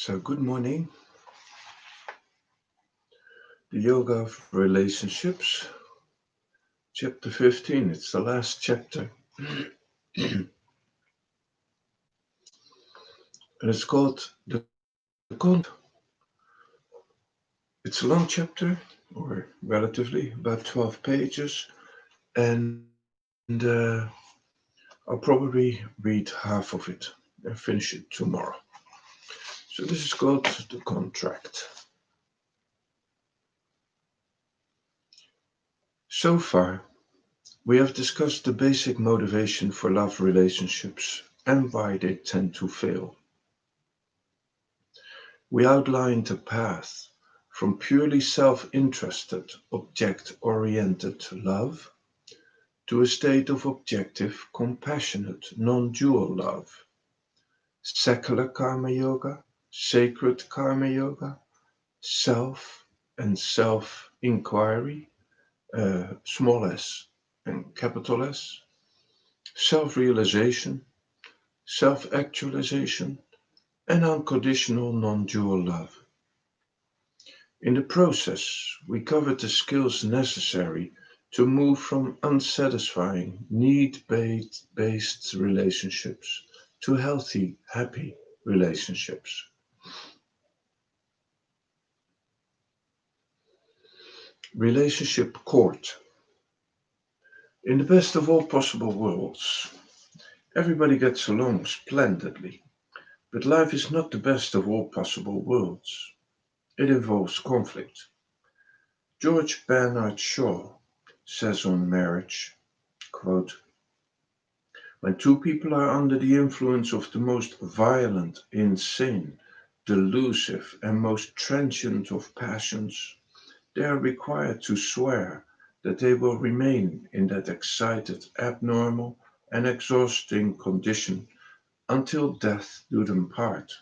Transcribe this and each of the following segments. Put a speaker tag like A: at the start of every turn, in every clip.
A: So, good morning. The Yoga of Relationships, chapter 15. It's the last chapter. And it's called The Con. It's a long chapter, or relatively, about 12 pages. And I'll probably read half of it and finish it tomorrow. So, this is called The Contract. So far, we have discussed the basic motivation for love relationships and why they tend to fail. We outlined a path from purely self-interested, object-oriented love to a state of objective, compassionate, non-dual love, secular karma yoga, sacred karma yoga, self and self-inquiry, small s and capital S, self-realization, self-actualization, and unconditional non-dual love. In the process, we covered the skills necessary to move from unsatisfying, need-based relationships to healthy, happy relationships. Relationship court. In the best of all possible worlds, everybody gets along splendidly, but life is not the best of all possible worlds. It involves conflict. George Bernard Shaw says on marriage, quote, when two people are under the influence of the most violent, insane, delusive, and most transient of passions, they are required to swear that they will remain in that excited, abnormal, and exhausting condition until death do them part.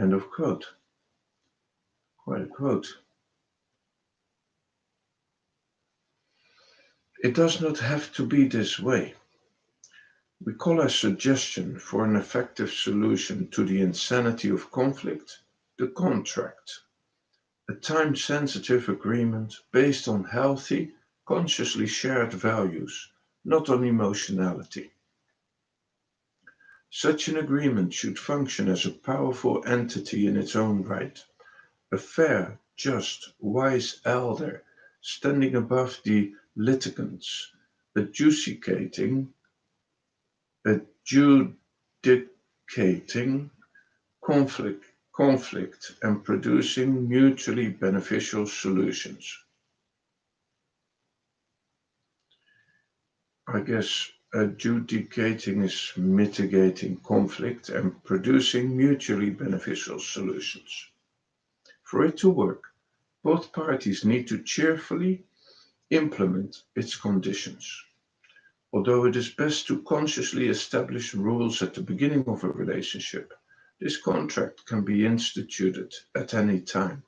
A: End of quote. Quite a quote. It does not have to be this way. We call our suggestion for an effective solution to the insanity of conflict the contract, a time-sensitive agreement based on healthy, consciously shared values, not on emotionality. Such an agreement should function as a powerful entity in its own right, a fair, just, wise elder standing above the litigants, adjudicating adjudicating conflict and producing mutually beneficial solutions. I guess adjudicating is mitigating conflict and producing mutually beneficial solutions. For it to work, both parties need to cheerfully implement its conditions. Although it is best to consciously establish rules at the beginning of a relationship, this contract can be instituted at any time.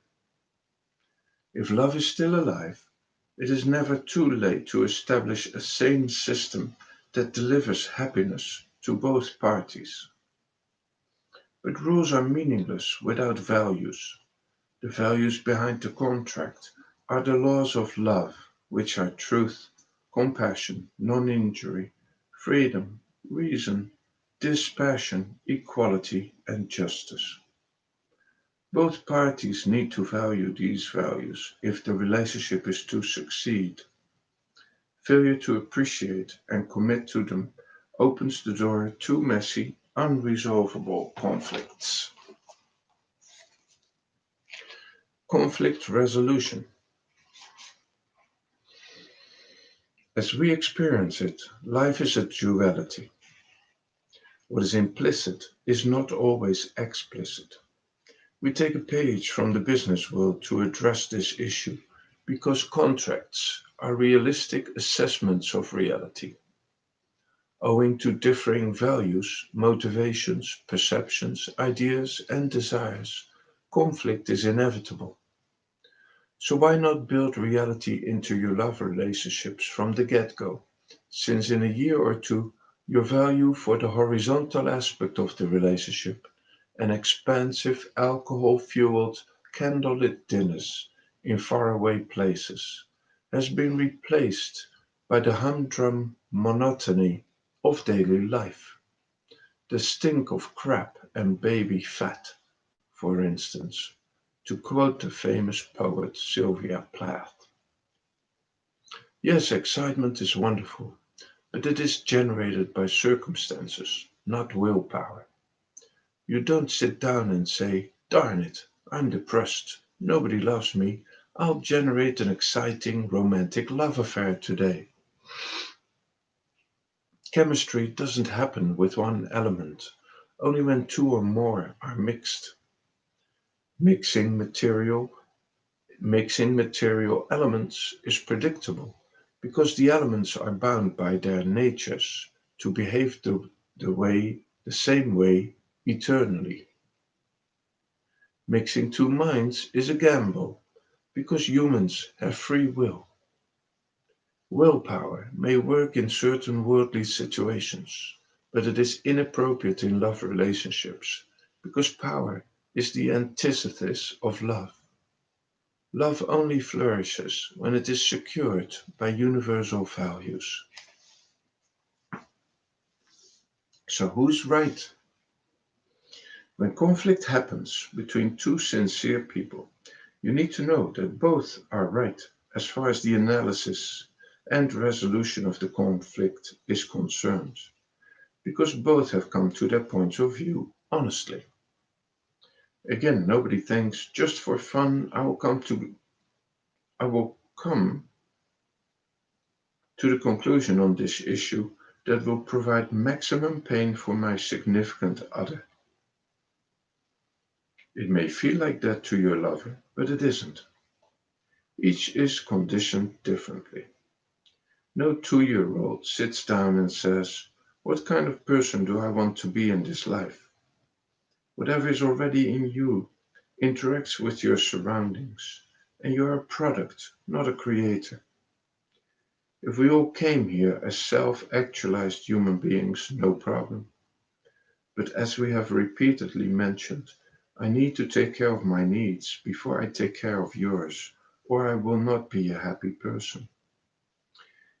A: If love is still alive, it is never too late to establish a sane system that delivers happiness to both parties. But rules are meaningless without values. The values behind the contract are the laws of love, which are truth, compassion, non-injury, freedom, reason, dispassion, equality, and justice. Both parties need to value these values if the relationship is to succeed. Failure to appreciate and commit to them opens the door to messy, unresolvable conflicts. Conflict resolution. As we experience it, life is a duality. What is implicit is not always explicit. We take a page from the business world to address this issue because contracts are realistic assessments of reality. Owing to differing values, motivations, perceptions, ideas, and desires, conflict is inevitable. So why not build reality into your love relationships from the get-go, since in a year or two your value for the horizontal aspect of the relationship and expensive alcohol-fueled candlelit dinners in faraway places has been replaced by the humdrum monotony of daily life. The stink of crap and baby fat, for instance, to quote the famous poet Sylvia Plath. Yes, excitement is wonderful, but it is generated by circumstances, not willpower. You don't sit down and say, darn it, I'm depressed, nobody loves me, I'll generate an exciting romantic love affair today. Chemistry doesn't happen with one element, only when two or more are mixed. Mixing material Mixing material elements is predictable because the elements are bound by their natures to behave the same way eternally. Mixing two minds is a gamble because humans have free will. Willpower may work in certain worldly situations, but it is inappropriate in love relationships because power is the antithesis of love. Love only flourishes when it is secured by universal values. So who's right? When conflict happens between two sincere people, you need to know that both are right as far as the analysis and resolution of the conflict is concerned, because both have come to their points of view honestly. Again, nobody thinks just for fun I will come to the conclusion on this issue that will provide maximum pain for my significant other. It may feel like that to your lover, but it isn't. Each is conditioned differently. No 2-year-old sits down and says, what kind of person do I want to be in this life? Whatever is already in you interacts with your surroundings, and you are a product, not a creator. If we all came here as self-actualized human beings, no problem. But as we have repeatedly mentioned, I need to take care of my needs before I take care of yours, or I will not be a happy person.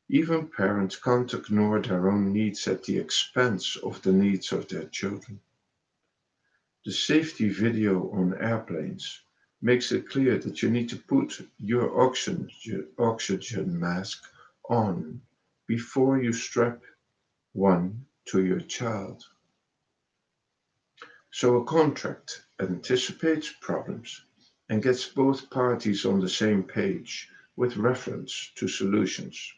A: Even parents can't ignore their own needs at the expense of the needs of their children. The safety video on airplanes makes it clear that you need to put your oxygen mask on before you strap one to your child. So a contract anticipates problems and gets both parties on the same page with reference to solutions.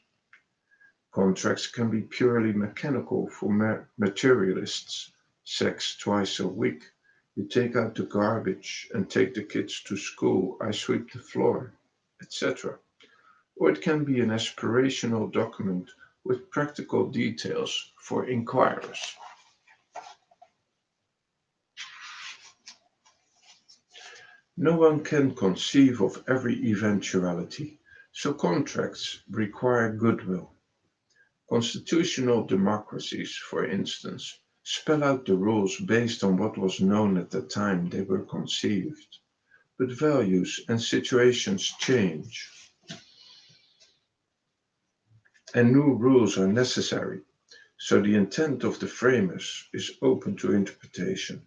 A: Contracts can be purely mechanical for materialists. Sex twice a week. You take out the garbage and take the kids to school. I sweep the floor, etc. Or it can be an aspirational document with practical details for inquirers. No one can conceive of every eventuality, so contracts require goodwill. Constitutional democracies, for instance, spell out the rules based on what was known at the time they were conceived. But values and situations change, and new rules are necessary, so the intent of the framers is open to interpretation.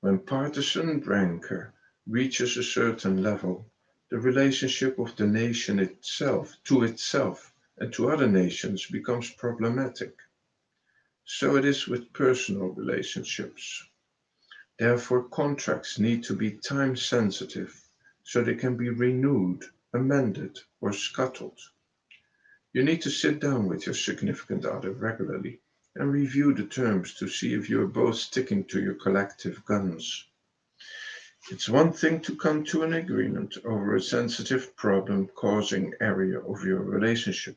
A: When partisan rancor reaches a certain level, the relationship of the nation itself and to other nations becomes problematic. So it is with personal relationships. Therefore, contracts need to be time sensitive so they can be renewed, amended, or scuttled. You need to sit down with your significant other regularly and review the terms to see if you are both sticking to your collective guns. It's one thing to come to an agreement over a sensitive problem causing area of your relationship.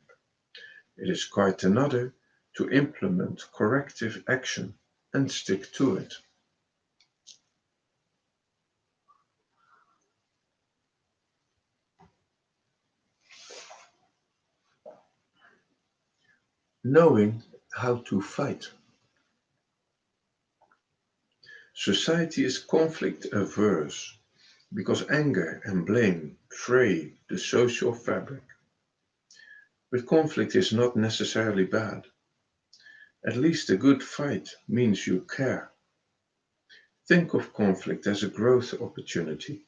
A: It is quite another to implement corrective action and stick to it. Knowing how to fight. Society is conflict averse because anger and blame fray the social fabric. But conflict is not necessarily bad. At least a good fight means you care. Think of conflict as a growth opportunity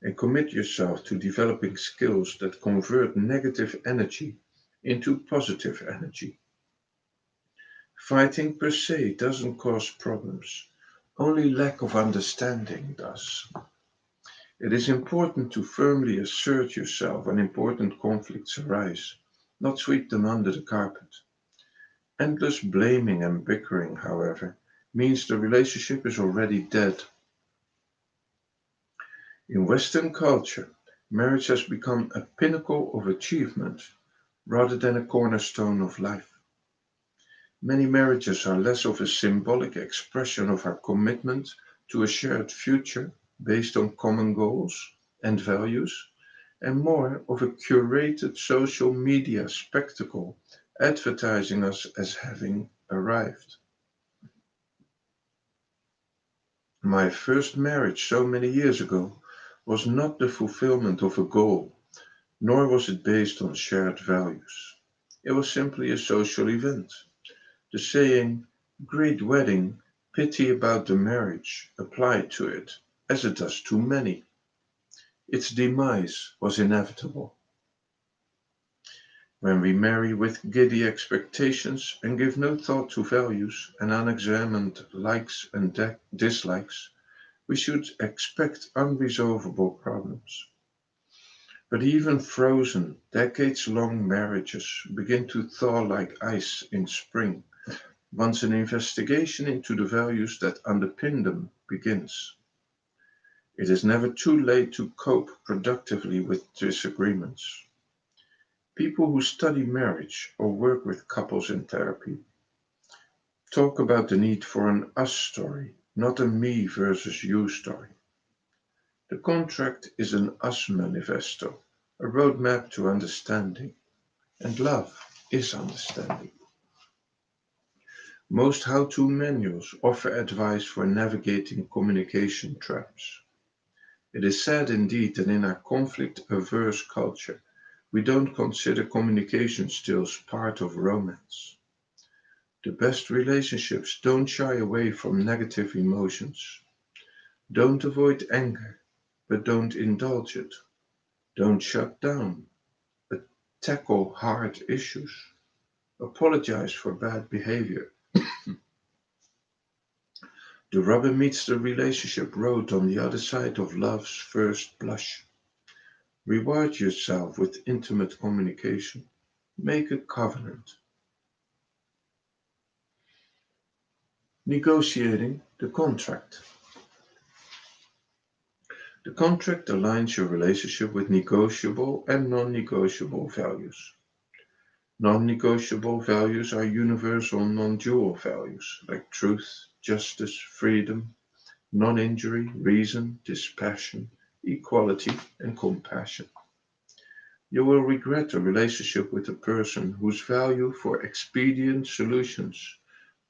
A: and commit yourself to developing skills that convert negative energy into positive energy. Fighting per se doesn't cause problems, only lack of understanding does. It is important to firmly assert yourself when important conflicts arise, not sweep them under the carpet. Endless blaming and bickering, however, means the relationship is already dead. In Western culture, marriage has become a pinnacle of achievement rather than a cornerstone of life. Many marriages are less of a symbolic expression of our commitment to a shared future based on common goals and values, and more of a curated social media spectacle advertising us as having arrived. My first marriage so many years ago was not the fulfillment of a goal, nor was it based on shared values. It was simply a social event. The saying, "great wedding, pity about the marriage," applied to it, as it does to many. Its demise was inevitable. When we marry with giddy expectations and give no thought to values and unexamined likes and dislikes, we should expect unresolvable problems. But even frozen, decades-long marriages begin to thaw like ice in spring once an investigation into the values that underpin them begins. It is never too late to cope productively with disagreements. People who study marriage or work with couples in therapy talk about the need for an us story, not a me versus you story. The contract is an us manifesto, a roadmap to understanding, and love is understanding. Most how-to manuals offer advice for navigating communication traps. It is sad indeed that in our conflict-averse culture, we don't consider communication skills part of romance. The best relationships don't shy away from negative emotions. Don't avoid anger, but don't indulge it. Don't shut down, but tackle hard issues. Apologize for bad behavior. The rubber meets the relationship road on the other side of love's first blush. Reward yourself with intimate communication. Make a covenant. Negotiating the contract. The contract aligns your relationship with negotiable and non-negotiable values. Non-negotiable values are universal non-dual values like truth, justice, freedom, non-injury, reason, dispassion, equality, and compassion. You will regret a relationship with a person whose value for expedient solutions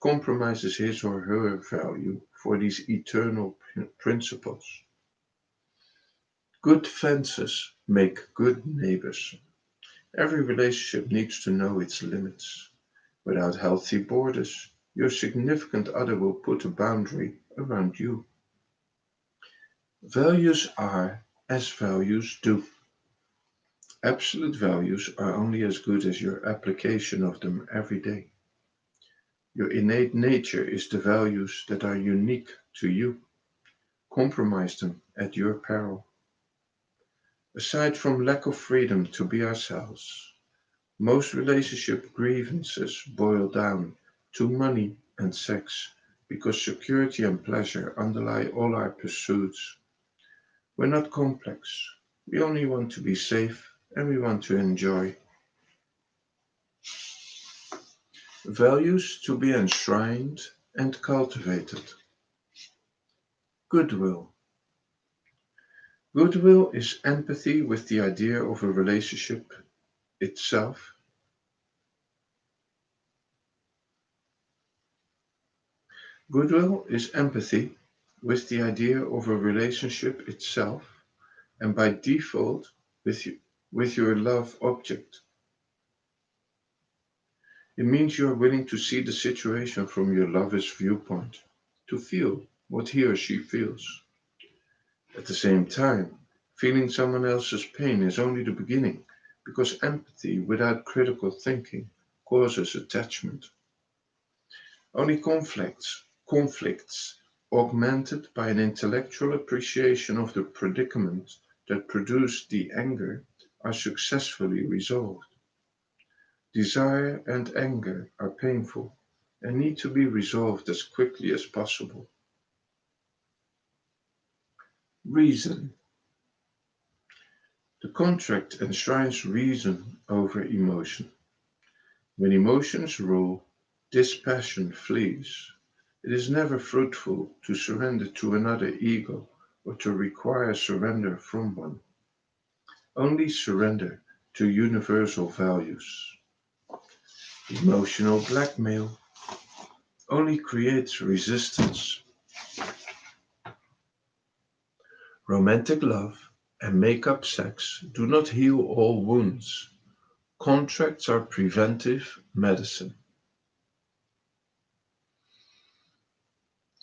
A: compromises his or her value for these eternal principles. Good fences make good neighbors. Every relationship needs to know its limits. Without healthy borders, your significant other will put a boundary around you. Values are as values do. Absolute values are only as good as your application of them every day. Your innate nature is the values that are unique to you. Compromise them at your peril. Aside from lack of freedom to be ourselves, most relationship grievances boil down to money and sex because security and pleasure underlie all our pursuits. We're not complex. We only want to be safe and we want to enjoy. Values to be enshrined and cultivated. Goodwill. Goodwill is empathy with the idea of a relationship itself. Goodwill is empathy with the idea of a relationship itself, and by default with your love object. It means you are willing to see the situation from your lover's viewpoint, to feel what he or she feels. At the same time, feeling someone else's pain is only the beginning, because empathy without critical thinking causes attachment. Only conflicts augmented by an intellectual appreciation of the predicament that produced the anger are successfully resolved. Desire and anger are painful and need to be resolved as quickly as possible. Reason. The contract enshrines reason over emotion. When emotions rule, dispassion flees. It is never fruitful to surrender to another ego or to require surrender from one. Only surrender to universal values. Emotional blackmail only creates resistance. Romantic love and make-up sex do not heal all wounds. Contracts are preventive medicine.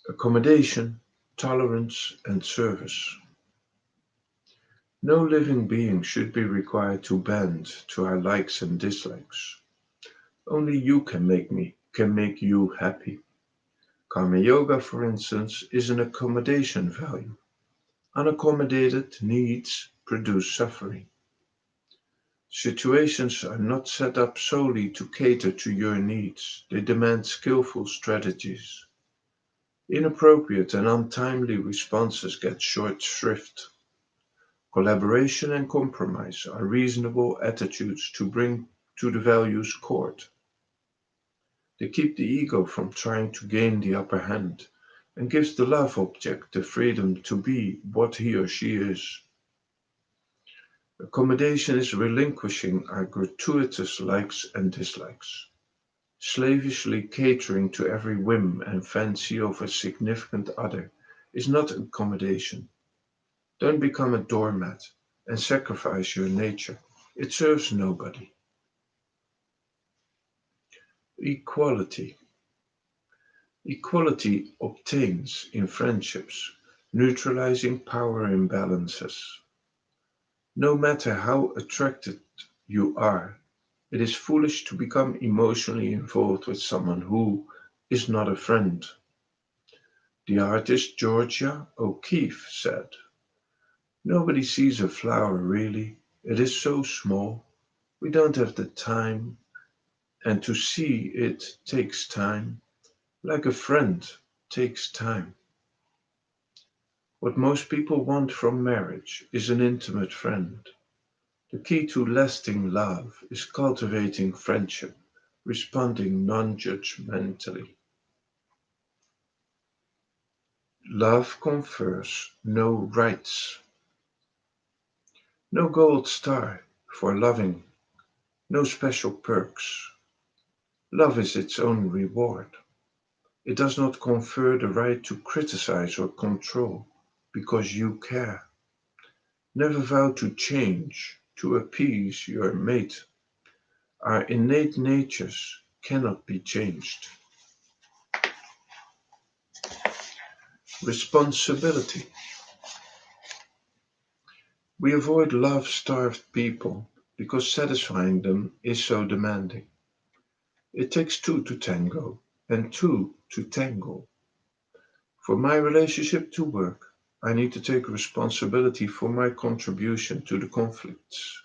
A: Accommodation, tolerance, and service. No living being should be required to bend to our likes and dislikes. Only you can make you happy. Karma yoga, for instance, is an accommodation value. Unaccommodated needs produce suffering. Situations are not set up solely to cater to your needs. They demand skillful strategies. Inappropriate and untimely responses get short shrift. Collaboration and compromise are reasonable attitudes to bring to the values court. They keep the ego from trying to gain the upper hand and gives the love object the freedom to be what he or she is. Accommodation is relinquishing our gratuitous likes and dislikes. Slavishly catering to every whim and fancy of a significant other is not accommodation. Don't become a doormat and sacrifice your nature. It serves nobody. Equality. Equality obtains in friendships, neutralizing power imbalances. No matter how attracted you are, it is foolish to become emotionally involved with someone who is not a friend. The artist Georgia O'Keeffe said, "Nobody sees a flower really. It is so small. We don't have the time, and to see it takes time, like a friend takes time." What most people want from marriage is an intimate friend. The key to lasting love is cultivating friendship, responding non-judgmentally. Love confers no rights, no gold star for loving, no special perks. Love is its own reward. It does not confer the right to criticize or control because you care. Never vow to change, to appease your mate. Our innate natures cannot be changed. Responsibility. We avoid love-starved people because satisfying them is so demanding. It takes two to tango, and two to tangle. For my relationship to work, I need to take responsibility for my contribution to the conflicts.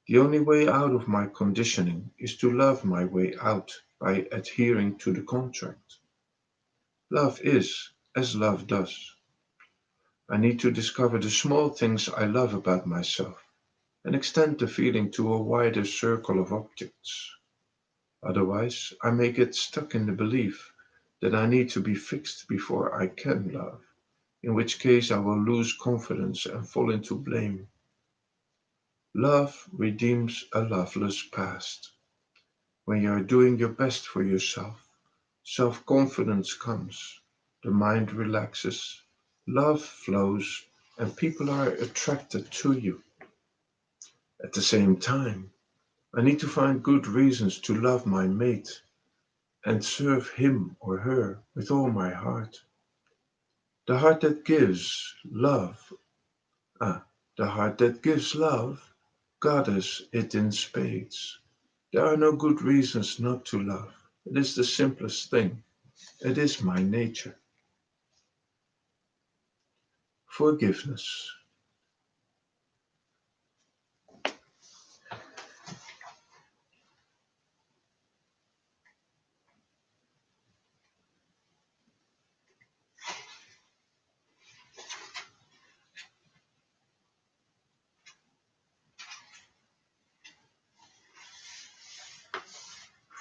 A: The only way out of my conditioning is to love my way out by adhering to the contract. Love is as love does. I need to discover the small things I love about myself and extend the feeling to a wider circle of objects. Otherwise, I may get stuck in the belief that I need to be fixed before I can love, in which case I will lose confidence and fall into blame. Love redeems a loveless past. When you are doing your best for yourself, self-confidence comes. the mind relaxes, love flows, and people are attracted to you. At the same time, I need to find good reasons to love my mate and serve him or her with all my heart. The heart that gives love, the heart that gives love, God has it in spades. There are no good reasons not to love. It is the simplest thing. It is my nature. Forgiveness.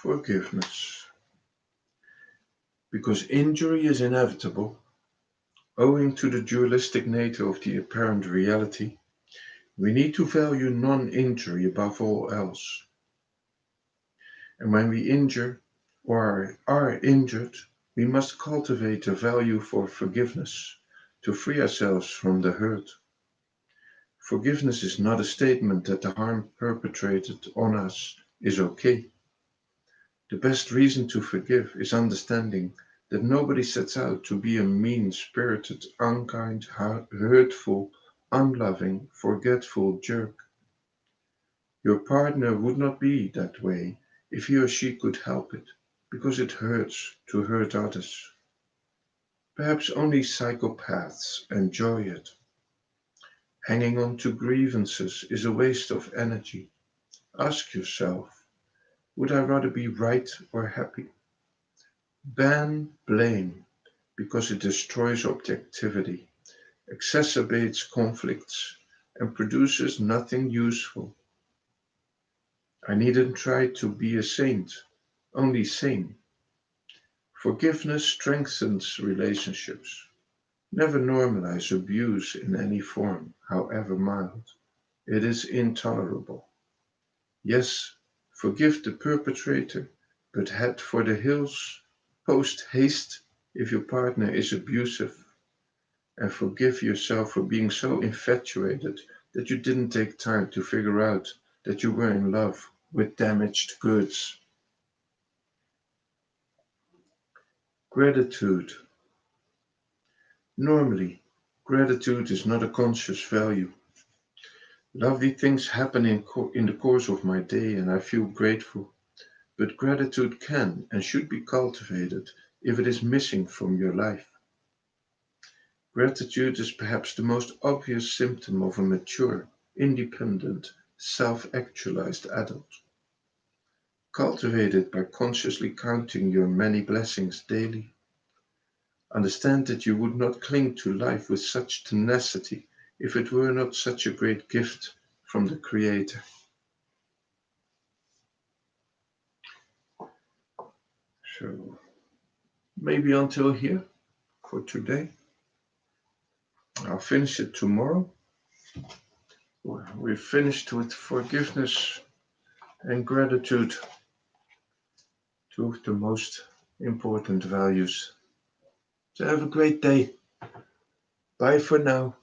A: Forgiveness. Because injury is inevitable, owing to the dualistic nature of the apparent reality, we need to value non-injury above all else. And when we injure or are injured, we must cultivate a value for forgiveness to free ourselves from the hurt. Forgiveness is not a statement that the harm perpetrated on us is okay. The best reason to forgive is understanding that nobody sets out to be a mean-spirited, unkind, hurtful, unloving, forgetful jerk. Your partner would not be that way if he or she could help it, because it hurts to hurt others. Perhaps only psychopaths enjoy it. Hanging on to grievances is a waste of energy. Ask yourself, would I rather be right or happy? Ban blame because it destroys objectivity, exacerbates conflicts, and produces nothing useful. I needn't try to be a saint, only sane. Forgiveness strengthens relationships. Never normalize abuse in any form, however mild. It is intolerable. Yes, forgive the perpetrator, but head for the hills post haste if your partner is abusive, and forgive yourself for being so infatuated that you didn't take time to figure out that you were in love with damaged goods. Gratitude. Normally, gratitude is not a conscious value. Lovely things happen in the course of my day and I feel grateful. But gratitude can and should be cultivated if it is missing from your life. Gratitude is perhaps the most obvious symptom of a mature, independent, self-actualized adult. Cultivate it by consciously counting your many blessings daily. Understand that you would not cling to life with such tenacity if it were not such a great gift from the Creator. So, maybe until here for today. I'll finish it tomorrow. We're finished with forgiveness and gratitude, two of the most important values. So have a great day. Bye for now.